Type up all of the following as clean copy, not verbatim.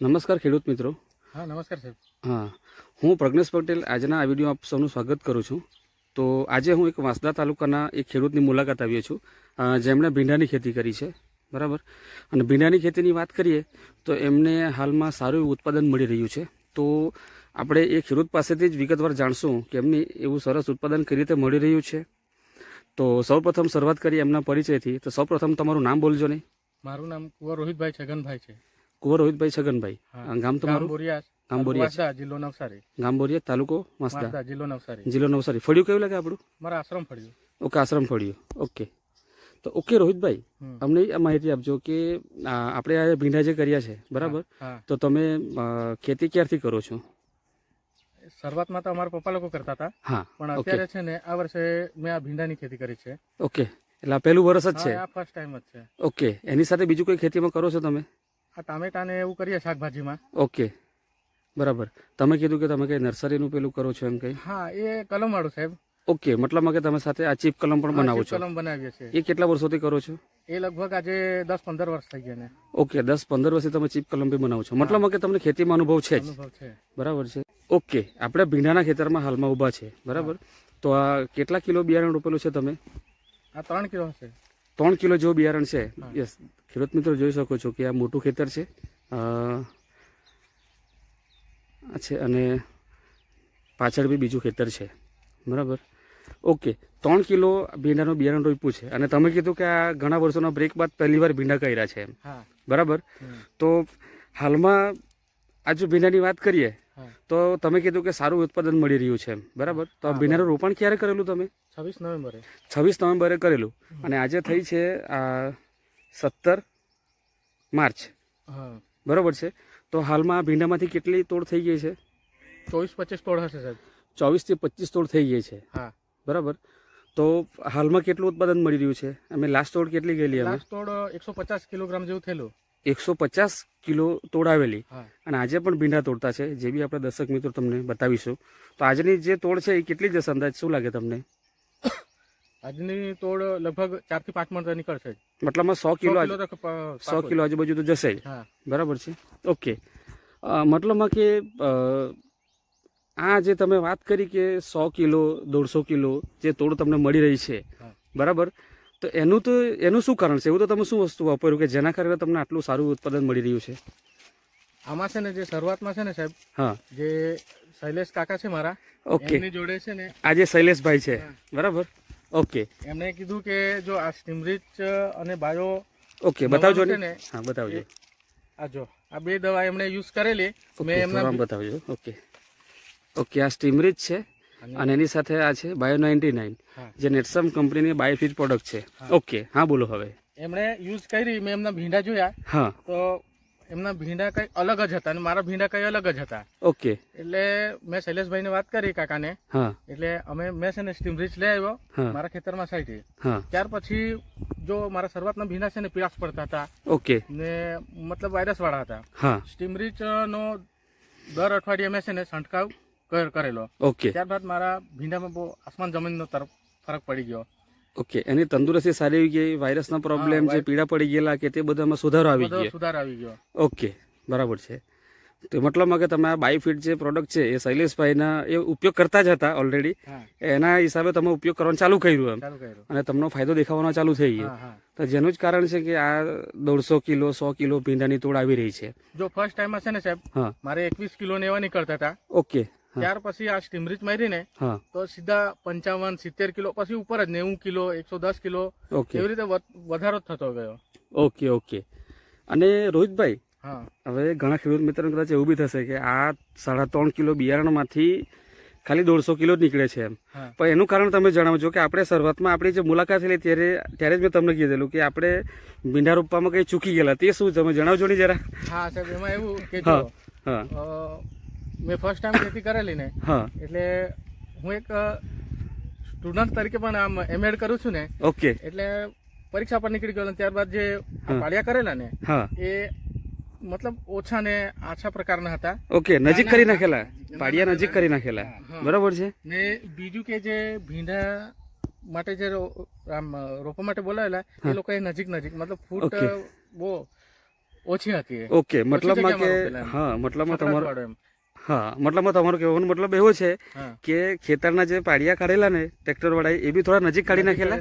નમસ્કાર ખેડૂત મિત્રો. હા નમસ્કાર સાહેબ. હા, હું પ્રજ્ઞેશ પટેલ આજના આ વિડીયો આપ સૌનું સ્વાગત કરું છું. તો આજે હું એક વાંસદા તાલુકાના એક ખેડૂતની મુલાકાત આવ્યો છું, જેમણે ભીંડાની ખેતી કરી છે. બરાબર. અને ભીંડાની ખેતીની વાત કરીએ તો એમને હાલમાં સારું એવું ઉત્પાદન મળી રહ્યું છે. તો આપણે એ ખેડૂત પાસેથી જ વિગતવાર જાણશું કે એમને એવું સરસ ઉત્પાદન કઈ રીતે મળી રહ્યું છે. તો સૌપ્રથમ શરૂઆત કરીએ એમના પરિચયથી. તો સૌપ્રથમ તમારું નામ બોલજો નહીં. મારું નામ કુંવર રોહિતભાઈ છગનભાઈ છે. કુંવર રોહિતભાઈ છગનભાઈ. ગામ તમારું? ગામ બોરિયા, જિલ્લો નવસારી. ગામ બોરિયા, તાલુકો વાંસદા, જિલ્લો નવસારી. જિલ્લો નવસારી. ફળિયું કયું લાગે આપણું? મારા આશ્રમ ફળ્યું. ઓકે, આશ્રમ ફળિયું. ઓકે, તો ઓકે રોહિતભાઈ, અમને આ માહિતી આપજો કે આપણે આ ભીંડા જે કર્યા છે, બરાબર, તો તમે ખેતી ક્યારથી કરો છો? શરૂઆતમાં તો અમારા પપ્પા લોકો કરતા હતા. હા, પણ અત્યારે છે ને આ વર્ષે મેં આ ભીંડાની ખેતી કરી છે. ઓકે, એટલે આ પહેલું વર્ષ જ છે? આ ફર્સ્ટ ટાઈમ જ છે. ઓકે, એની સાથે બીજું કોઈ ખેતીમાં કરો છો તમે? આ ટામેટા ને એવું કરીએ શાકભાજીમાં. ઓકે, બરાબર. તમે કીધું કે તમે કઈ નર્સરીનું પેલું કરો છો એમ કઈ? હા, એ કલમ વાળું સાહેબ. ઓકે, મતલબમાં કે તમે સાથે આ ચીપ કલમ પણ બનાવો છો? કલમ બનાવીએ છીએ. એ કેટલા વર્ષોથી કરો છો? એ લગભગ આજે 10-15 વર્ષ થઈ ગયા ને. ઓકે, 10-15 વર્ષથી તમે ચીપ કલમ બી બનાવો છો, મતલબમાં કે તમને ખેતીમાં અનુભવ છે જ? અનુભવ છે. બરાબર છે. ઓકે, આપણે ભીંડાના ખેતરમાં હાલમાં ઊભા છે, બરાબર. તો આ કેટલા કિલો બિયારણ રોપેલું છે તમે? આ 3 કિલો હશે. 3 કિલો જેવું બિયારણ છે. યસ, ખેડૂત મિત્રો જોઈ શકો છો કે આ મોટું ખેતર છે, અને પાછળ બી બીજું ખેતર છે, બરાબર. ઓકે, 3 કિલો ભીંડાનું બિયારણ રોપ્યું છે અને તમે કીધું કે આ ઘણા વર્ષોના બ્રેક બાદ પહેલી વાર ભીંડા કર્યા છે એમ, બરાબર. તો હાલમાં આ જો ભીંડાની વાત કરીએ તો તમે કીધું કે સારું ઉત્પાદન મળી રહ્યું છે એમ, બરાબર. તો આ ભીંડાનું રોપણ ક્યારે કરેલું તમે? 26 નવેમ્બરે. 26 નવેમ્બરે કરેલું અને આજે થઈ છે 17 માર્ચ, બરાબર છે. તો હાલમાં ભીંડામાંથી કેટલી તોડ થઈ ગઈ છે? 24-25 તોડ હશે સાહેબ. 24 થી 25 તોડ થઈ ગઈ છે. હા, બરાબર. તો હાલમાં કેટલું ઉત્પાદન મળી રહ્યું છે? અમે લાસ્ટ તોડ કેટલી ગયેલી? લાસ્ટ તોડ 150 કિલોગ્રામ જેવું થયેલું. 150 કિલો તોડ આવેલી. અને આજે પણ ભીંડા તોડતા છે, જે બી આપણે દર્શક મિત્રો તમને બતાવીશું. તો આજની જે તોડ છે એ કેટલી જશે અંદાજ, શું લાગે તમને? આજની તોડ લગભગ 4 થી 5 મણ નીકળશે. મતલબમાં 100 કિલો આજુબાજુ તો જશે જ, બરાબર છે. ઓકે, મતલબમાં કે આ જે તમે વાત કરી કે 100 કિલો 150 કિલો જે તોડ તમને મળી રહી છે, બરાબર, તો એનું શું કારણ છે? એવું તો તમે શું વસ્તુ વાપર્યું કે જેના કારણે તમને આટલું સારું ઉત્પાદન મળી રહ્યું છે? આમાં છે ને જે શરૂઆતમાં છે ને સાહેબ, હા, જે શૈલેષ કાકા છે મારા, ઓકે, એમની જોડે છે ને આ જે શૈલેષભાઈ છે, બરાબર. ઓકે, એમણે કીધું કે જો આ સ્ટીમરીચ અને બાયો, ઓકે, બતાવજો ને. હા, બતાવજો. આ જો આ બે દવા એમણે યુઝ કરેલી. મેં એમના બતાવજો. ઓકે, ઓકે, આ સ્ટીમરીચ છે અને એની સાથે આ છે બાયો 99, જે નેટસમ કંપનીની બાયોફીડ પ્રોડક્ટ છે. ઓકે, હા, બોલો હવે. એમણે યુઝ કરી, મેં એમના ભીંડા જોયા. હા, તો એમના ભીંડા કઈ અલગ જ હતા અને મારા ભીંડા કઈ અલગ જ હતા. ઓકે, એટલે મેં શૈલેષભાઈને વાત કરી કાકાને. હા, એટલે મેં છે ને સ્ટીમરીચ લઈ આવ્યો મારા ખેતરમાં સાઈડ. ત્યાર પછી જો મારા શરૂઆતના ભીંડા છે ને પીળાશ પડતા હતા. ઓકે, ને મતલબ વાયરસ વાળા હતા. હા, સ્ટીમરીચ નો દર અઠવાડિયે મેં છે ને છંટકાવ કરેલો. ઓકે, ત્યારબાદ મારા ભીંડામાં બહુ આસમાન જમીનનો ફરક પડી ગયો. ઓકે, એની તંદુરસ્તી સારી આવી ગઈ, વાયરસના પ્રોબ્લેમ જે પીડા પડી ગયેલા કે તે બધામાં સુધારો આવી ગયો. ઓકે, બરાબર છે. તો મતલબમાં કે તમે આ બાયોફીડ જે પ્રોડક્ટ છે એ શૈલેષભાઈના એ ઉપયોગ કરતા જ હતા ઓલરેડી, એના હિસાબે તમે ઉપયોગ કરવાનું ચાલુ કર્યું એમ, અને તમને ફાયદો દેખાવાનો ચાલુ થઈ ગયો. તો જેનું જ કારણ છે કે આ 150 કિલો 100 કિલો ભીંડાની તોડ આવી રહી છે. જો ફર્સ્ટ ટાઈમમાં છે ને સાહેબ, મારે 21 કિલો ને એવા નીકળતા હતા. ઓકે, ત્યાર પછી આ સ્ટીમરીચ મારી ને તો સીધા 55-70 કિલો, પછી ઉપર જ 90 કિલો 110 કિલો એવી રીતે વધારો થતો ગયો. Okay, okay. અને રોહિતભાઈ, હવે ઘણા ખેડૂત મિત્રોને કદાચ એવું બી થશે કે આ 3.5 કિલો બિયારણમાંથી ખાલી 150 કિલો જ નીકળે છે એમ, પણ એનું કારણ તમે જણાવજો કે આપણે શરૂઆતમાં આપણી જે મુલાકાત થઈ ત્યારે જ મેં તમને કીધેલું કે આપણે ભીંડા રોપવામાં કઈ ચૂકી ગયેલા, તે શું તમે જણાવજો ને જરા. હા સાહેબ, એમાં એવું કે મેં ફર્સ્ટ ટાઈમ ખેતી કરેલી ને, એટલે હું એક સ્ટુડન્ટ તરીકે પણ આમ એમએડ કરું છું ને. ઓકે, એટલે પરીક્ષા પર નીકળી ગયો. ત્યારબાદ જે પાળિયા કરેલા ને એ મતલબ ઓછા ને આછા પ્રકારના હતા. ઓકે, નજીક કરી નાખેલા, પાળિયા નજીક કરી નાખેલા, બરાબર છે. ને બીજું કે જે ભીંડા માટે જે રોપવા માટે બોલાવેલા એ લોકો નજીક મતલબ ફૂટ બહુ ઓછી હતી એ. ઓકે, મતલબમાં કે હા, મતલબમાં તમારો હા, મતલબમાં તમારો કહેવાનો મતલબ એવો છે કે ખેતરના જે પાડિયા કાઢેલા ને ટ્રેક્ટર વાળા એ બી થોડા નજીક કાઢી નાખેલા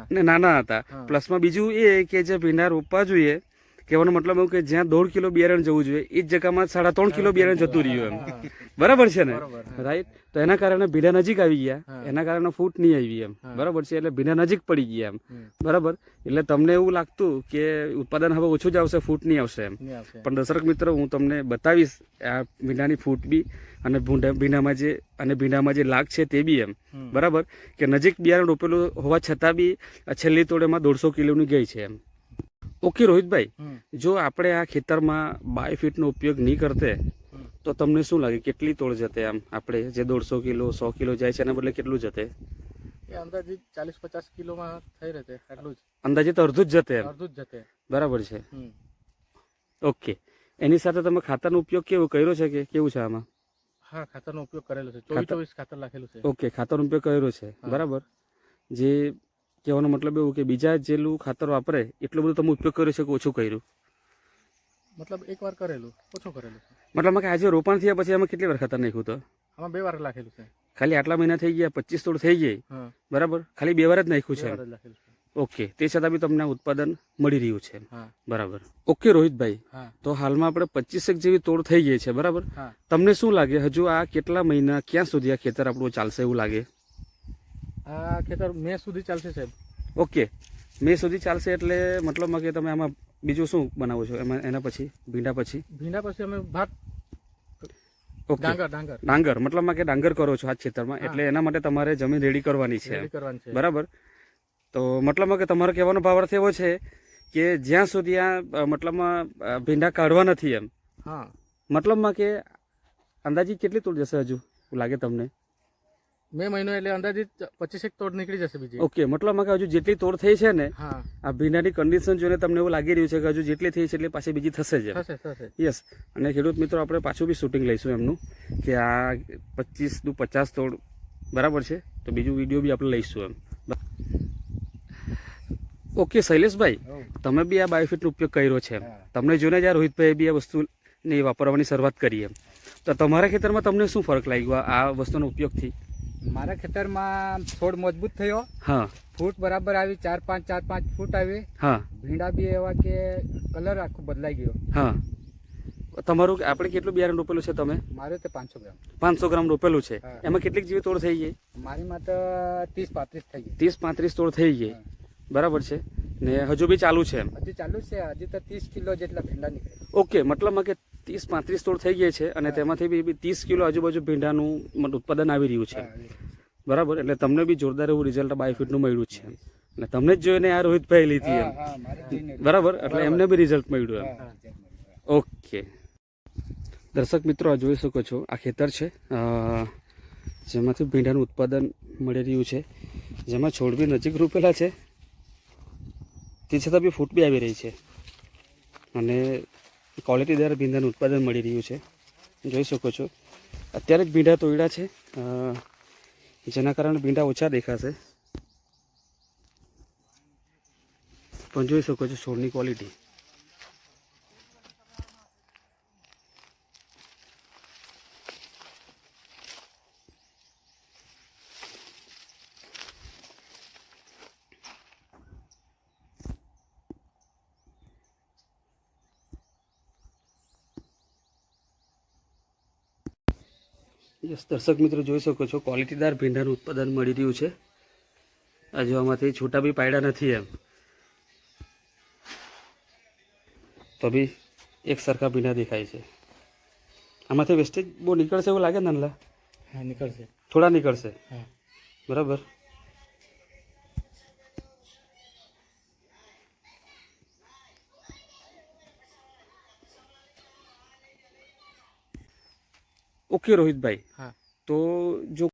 ને નાના હતા. પ્લસમાં બીજું એ કે જે ભીંડા રોપવા જોઈએ, કહેવાનો મતલબ એવું કે જ્યાં 1.5 કિલો બિયારણ જવું જોઈએ એ જ જગ્યામાં 3.5 કિલો બિયારણ જતું રહ્યું એમ. બરાબર છે ને? રાઈટ. તો એના કારણે ભીંડા નજીક આવી ગયા, એના કારણે ફૂટ નહીં આવી એમ. બરાબર છે, એટલે ભીંડા નજીક પડી ગયા એમ. બરાબર, એટલે તમને એવું લાગતું કે ઉત્પાદન હવે ઓછું જ આવશે, ફૂટ નહીં આવશે એમ. પણ દર્શક મિત્રો, હું તમને બતાવીશ આ ભીંડાની ફૂટ બી અને ભીંડામાં જે લાગ છે તે બી એમ. બરાબર, કે નજીક બિયારણ રોપેલું હોવા છતાં બી છેલ્લી તોડેમાં 150 કિલોની ગઈ છે એમ. ઓકે રોહિતભાઈ, જો આપણે આ ખેતરમાં બાયોફિટનો ઉપયોગ નહીં કરતે તો તમને શું લાગે કેટલી તોડ જતે? આમ આપણે જે 150 કિલો 100 કિલો જાય છે એના બદલે કેટલું જતે? અંદાજિત 40-50 કિલોમાં થઈ રહેતે, એટલું જ. અંદાજિત અડધું જ જતે એમ. અડધું જ જતે. બરાબર છે. ઓકે, એની સાથે તમે ખાતરનો ઉપયોગ કેવો કર્યો છે કે કેવું છે આમાં? હા, ખાતરનો ઉપયોગ કરેલો છે. 24 ખાતર લખેલું છે. ઓકે, ખાતરનો ઉપયોગ કર્યો છે. બરાબર. જે કહેવાનો મતલબ એવું કે બીજા જેટલું ખાતર વાપરે એટલું બધું તમે ઉપયોગ કર્યો છે કે ઓછું કર્યું? મતલબ એકવાર કરેલું, ઓછું કરેલું છે. મતલબ કે આજે રોપણ થયા પછી આમાં કેટલી વાર ખાતર નાખ્યું? તો આમાં 2 વાર લખેલું છે. ખાલી આટલા મહિના થઈ ગયા, 25 તોડ થઈ ગઈ, બરાબર, ખાલી 2 વાર જ નાખ્યું છે. ઓકે, તે છતાં બી તમને ઉત્પાદન મળી રહ્યું છે. બરાબર. ઓકે રોહિતભાઈ, તો હાલમાં આપણે 25 જેવી તોડ થઈ ગઈ છે. બરાબર, તમને શું લાગે હજુ આ કેટલા મહિના ક્યાં સુધી આ ખેતર આપણું ચાલશે એવું લાગે? આ ખેતર મે સુધી ચાલશે સાહેબ. ઓકે, મે સુધી ચાલશે એટલે મતલબમાં કે તમે આમાં બીજું શું બનાવો છો એમાં? એના પછી ભીંડા પછી અમે ભાત, ડાંગર મતલબમાં કે ડાંગર કરો છો આ ખેતરમાં, એટલે એના માટે તમારે જમીન રેડી કરવાની છે. બરાબર. તો મતલબમાં કે તમારો કહેવાનો ભાવાર્થ એવો છે કે જ્યાં સુધી આ મતલબમાં ભીંડા કાઢવા નથી એમ. મતલબમાં કે અંદાજિત કેટલી તોડ જશે હજુ લાગે તમને? મે મહિનો એટલે અંદાજિત 25 તોડ નીકળી જશે બીજી. ઓકે, મતલબમાં કે હજુ જેટલી તોડ થઈ છે ને, આ ભીંડાની કન્ડિશન જોઈને તમને એવું લાગી રહ્યું છે કે હજુ જેટલી થઈ છે એટલે પાછી બીજી થશે જ. યસ. અને ખેડૂત મિત્રો, આપણે પાછું બી શૂટિંગ લઈશું એમનું કે આ 25-50 તોડ બરાબર છે, તો બીજું વિડીયો બી આપણે લઈશું એમ. ઓકે શૈલેષભાઈ, તમે બી આ બાયોફિટનો ઉપયોગ કર્યો છે, તમને જોઈને જ્યાં રોહિતભાઈ બી આ વસ્તુને વાપરવાની શરૂઆત કરી એમ, તો તમારા ખેતરમાં તમને શું ફરક લાગ્યો આ વસ્તુનો ઉપયોગથી? મારા ખેતરમાં છોડ મજબૂત થયો. હા, ફૂટ બરાબર આવી, 4-5 ફૂટ આવી. હા, ભીંડા બી એવા કે કલર આખો બદલાઈ ગયો. હા. તમારું આપણે કેટલું બિયારણ રોપેલું છે તમે? મારે તો 500 ગ્રામ. 500 ગ્રામ રોપેલું છે. એમાં કેટલીક જેવી તોડ થઈ ગઈ? મારીમાં તો 30-35 થઈ ગઈ. 30-35 તોડ થઈ ગઈ. બરાબર છે ને હજુ બી ચાલુ છે એમ? હજી ચાલુ છે. હજી તો 30 કિલો જેટલા ભીંડા નીકળે. ઓકે, મતલબમાં કે 30-35 તોડ થઈ ગઈ છે અને તેમાંથી બી 30 કિલો આજુબાજુ ભીંડાનું ઉત્પાદન આવી રહ્યું છે. બરાબર, એટલે તમને બી જોરદાર એવું રિઝલ્ટ બાયોફિટનું મળ્યું છે અને તમને જ જોઈને આ રોહિતભાઈ લીધી એમ. બરાબર, એટલે એમને બી રિઝલ્ટ મળ્યું એમ. ઓકે દર્શક મિત્રો, જોઈ શકો છો આ ખેતર છે જેમાંથી ભીંડાનું ઉત્પાદન મળી રહ્યું છે, જેમાં છોડ બી નજીક રોપેલા છે, તે છતાં બી ફૂટ બી આવી રહી છે અને ક્વોલિટીદાર ભીંડાનું ઉત્પાદન મળી રહ્યું છે. જોઈ શકો છો અત્યારે જ ભીંડા તોડ્યા છે, જેના કારણે ભીંડા ઓછા દેખાશે, પણ જોઈ શકો છો છોડની ક્વોલિટી. યસ દર્શક મિત્રો, જોઈ શકો છો ક્વોલિટીદાર ભીંડાનું ઉત્પાદન મળી રહ્યું છે. હજુ આમાંથી છૂટા બી પાડ્યા નથી એમ, તો બી એક સરખા ભીંડા દેખાય છે. આમાંથી વેસ્ટેજ બહુ નીકળશે એવું લાગે ને? નાનલા નીકળશે, થોડા નીકળશે. બરાબર. ઓકે રોહિતભાઈ, તો જો